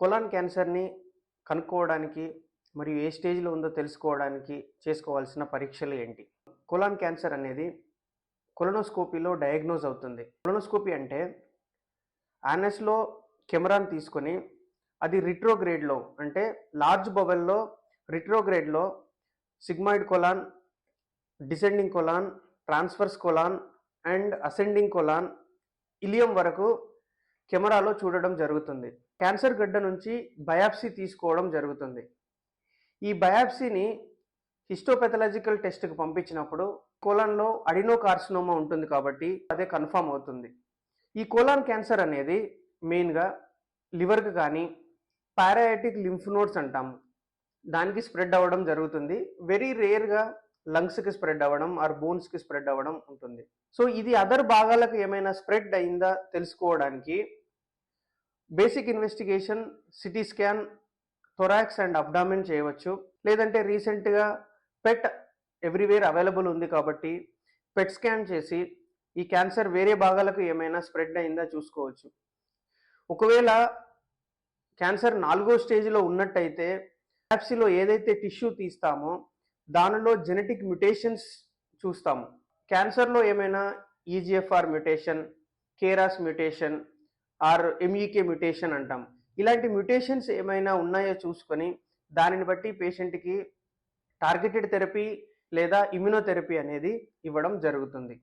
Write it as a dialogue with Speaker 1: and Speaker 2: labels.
Speaker 1: Colon క్యాన్సర్‌ని కనుక్కోవడానికి మరియు ఏ స్టేజ్‌లో ఉందో తెలుసుకోవడానికి చేసుకోవాల్సిన పరీక్షలు ఏంటి? కొలాన్ క్యాన్సర్ అనేది కొలనోస్కోపీలో డయాగ్నోజ్ అవుతుంది. కొలనోస్కోపీ అంటే యానస్‌లో కెమెరాను తీసుకొని అది రిట్రోగ్రేడ్‌లో అంటే లార్జ్ బవెల్‌లో రిట్రోగ్రేడ్‌లో sigmoid colon, descending colon, transverse colon and ascending colon ileum వరకు కెమెరాలో చూడడం జరుగుతుంది. క్యాన్సర్ గడ్డ నుంచి బయాప్సీ తీసుకోవడం జరుగుతుంది. ఈ బయాప్సీని హిస్టోపెథలాజికల్ టెస్ట్‌కి పంపించినప్పుడు కోలాన్‌లో అడినోకార్సినోమా ఉంటుంది కాబట్టి అదే కన్ఫర్మ్ అవుతుంది. ఈ కోలాన్ క్యాన్సర్ అనేది మెయిన్‌గా లివర్‌కి కానీ పారాయటిక్ లింఫ్ నోడ్స్ అంటాము. దానికి స్ప్రెడ్ అవ్వడం జరుగుతుంది. వెరీ రేర్‌గా లంగ్స్‌కి స్ప్రెడ్ అవ్వడం ఆర్ బోన్స్‌కి స్ప్రెడ్ అవ్వడం ఉంటుంది. సో ఇది అదర్ భాగాలకు ఏమైనా స్ప్రెడ్ అయిందా తెలుసుకోవడానికి basic investigation CT scan, thorax and abdomen చేయవచ్చు. లేదంటే రీసెంట్‌గా పెట్ ఎవ్రీవేర్ అవైలబుల్ ఉంది కాబట్టి పెట్ స్కాన్ చేసి ఈ క్యాన్సర్ వేరే భాగాలకు ఏమైనా స్ప్రెడ్ అయిందా చూసుకోవచ్చు. ఒకవేళ క్యాన్సర్ 4వ స్టేజ్‌లో ఉన్నట్టయితే బయాప్సీలో ఏదైతే టిష్యూ తీస్తామో దానిలో జెనెటిక్ మ్యుటేషన్స్ చూస్తాము. క్యాన్సర్‌లో ఏమైనా EGFR mutation, KRAS mutation or MEK mutation అంటాం. ఇలాంటి మ్యుటేషన్స్ ఏమైనా ఉన్నాయో చూసుకొని దానిని బట్టి పేషెంట్‌కి టార్గెటెడ్ థెరపీ లేదా ఇమ్యునోథెరపీ అనేది ఇవ్వడం జరుగుతుంది.